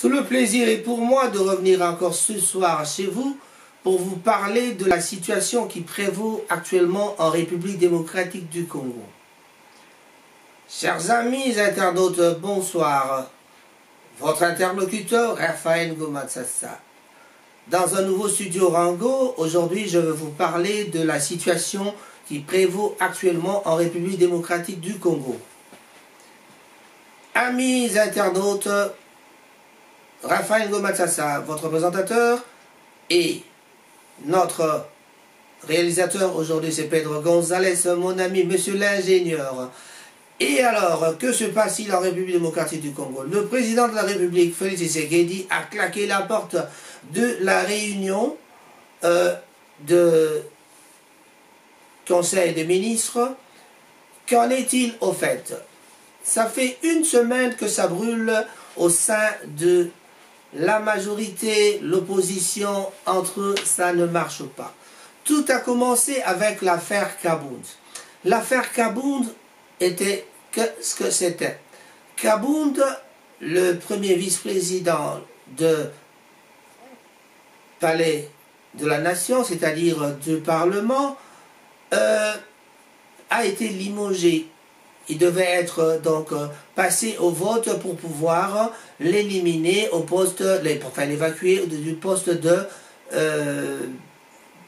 Tout le plaisir est pour moi de revenir encore ce soir chez vous pour vous parler de la situation qui prévaut actuellement en République démocratique du Congo. Chers amis internautes, bonsoir. Votre interlocuteur, Raphaël Ngomatsassa. Dans un nouveau studio Rango, aujourd'hui je vais vous parler de la situation qui prévaut actuellement en République démocratique du Congo. Amis internautes, Raphaël Ngomatsassa, votre présentateur, et notre réalisateur aujourd'hui c'est Pedro González, mon ami, monsieur l'ingénieur. Et alors, que se passe-t-il en République démocratique du Congo? Le président de la République, Félix Tshisekedi, a claqué la porte de la réunion de Conseil des ministres. Qu'en est-il au fait? Ça fait une semaine que ça brûle au sein de la majorité, l'opposition, entre eux, ça ne marche pas. Tout a commencé avec l'affaire Kabound. L'affaire Kabound était ce que c'était. Kabound, le premier vice-président de Palais de la Nation, c'est-à-dire du Parlement, a été limogé. Il devait être donc passé au vote pour pouvoir l'éliminer au poste, enfin l'évacuer du poste de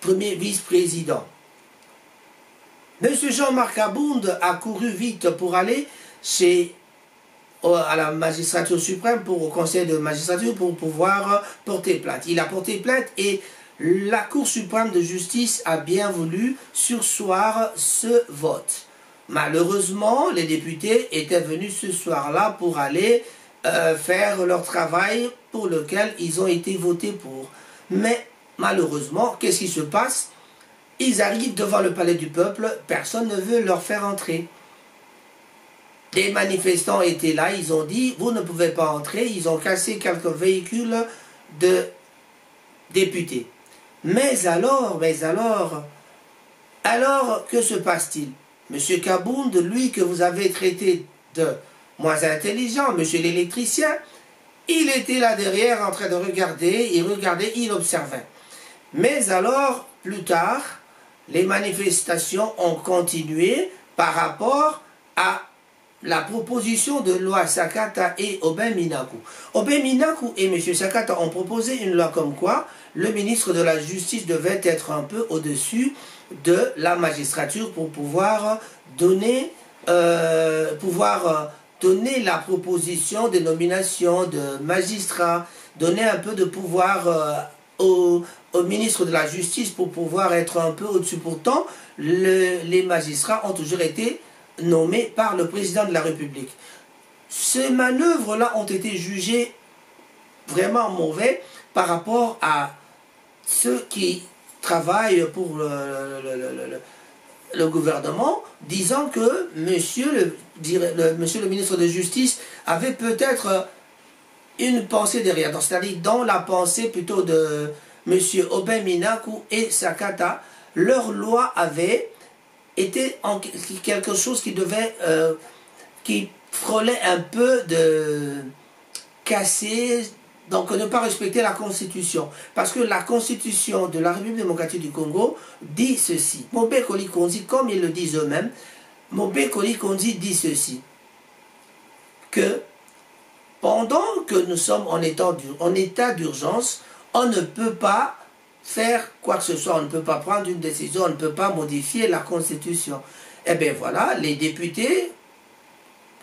premier vice-président. Monsieur Jean-Marc Kabound a couru vite pour aller à la magistrature suprême, au conseil de magistrature, pour pouvoir porter plainte. Il a porté plainte et la Cour suprême de justice a bien voulu surseoir ce vote. Malheureusement, les députés étaient venus ce soir-là pour aller faire leur travail pour lequel ils ont été votés pour. Mais malheureusement, qu'est-ce qui se passe? Ils arrivent devant le palais du peuple, personne ne veut leur faire entrer. Des manifestants étaient là, ils ont dit, vous ne pouvez pas entrer, ils ont cassé quelques véhicules de députés. Mais alors, que se passe-t-il? Monsieur Kabound, lui que vous avez traité de moins intelligent, monsieur l'électricien, il était là derrière en train de regarder, il observait. Mais alors, plus tard, les manifestations ont continué par rapport à la proposition de loi Sakata et Aubin Minaku. Aubin Minaku et M. Sakata ont proposé une loi comme quoi le ministre de la Justice devait être un peu au-dessus de la magistrature pour pouvoir donner la proposition de nomination de magistrats, donner un peu de pouvoir au ministre de la Justice pour pouvoir être un peu au-dessus. Pourtant, les magistrats ont toujours été nommés par le président de la République. Ces manœuvres-là ont été jugées vraiment mauvais par rapport à ceux qui travaillent pour le gouvernement, disant que monsieur le ministre de Justice avait peut-être une pensée derrière, c'est-à-dire dans la pensée plutôt de M. Aubin Minaku et Sakata, leur loi avait été quelque chose qui devait, qui frôlait un peu de casser, donc ne pas respecter la Constitution. Parce que la Constitution de la République démocratique du Congo dit ceci. Mobé Koli Konzi, comme ils le disent eux-mêmes, Mobé Koli Konzi dit ceci, que pendant que nous sommes en état d'urgence, on ne peut pas faire quoi que ce soit, on ne peut pas prendre une décision, on ne peut pas modifier la Constitution. Eh bien voilà, les députés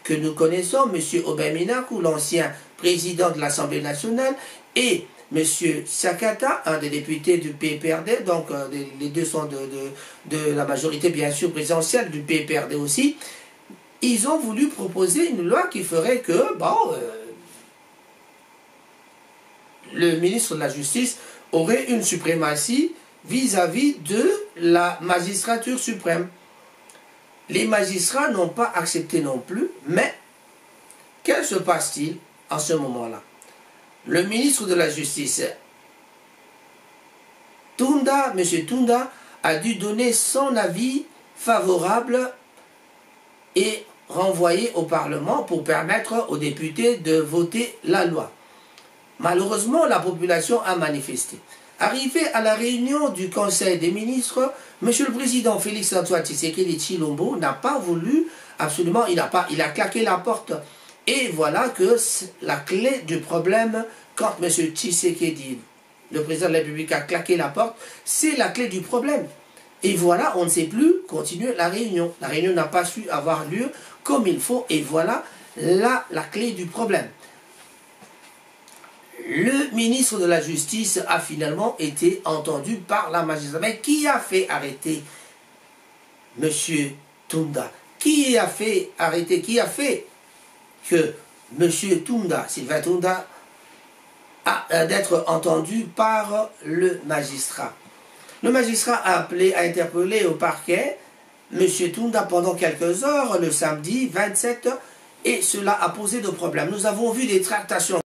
que nous connaissons, M. Aubin Minaku, l'ancien président de l'Assemblée nationale, et M. Sakata, un des députés du PPRD, donc les deux sont de la majorité bien sûr présidentielle du PPRD aussi, ils ont voulu proposer une loi qui ferait que, le ministre de la Justice aurait une suprématie vis-à-vis de la magistrature suprême. Les magistrats n'ont pas accepté non plus, mais que se passe-t-il en ce moment-là? Le ministre de la Justice, M. Tunda, a dû donner son avis favorable et renvoyer au Parlement pour permettre aux députés de voter la loi. Malheureusement, la population a manifesté. Arrivé à la réunion du Conseil des ministres, M. le Président Félix-Antoine Tshisekedi Tshilombo n'a pas voulu, absolument, il a claqué la porte. Et voilà que la clé du problème, quand M. Tshisekedi, le président de la République, a claqué la porte, c'est la clé du problème. Et voilà, on ne sait plus continuer la réunion. La réunion n'a pas su avoir lieu comme il faut. Et voilà la clé du problème. Le ministre de la Justice a finalement été entendu par la magistrature. Mais qui a fait arrêter M. Tunda? Qui a fait arrêter? Qui a fait que M. Tunda, Sylvain Tunda, a d'être entendu par le magistrat? Le magistrat a appelé, a interpellé au parquet M. Tunda pendant quelques heures le samedi 27 et cela a posé de problèmes. Nous avons vu des tractations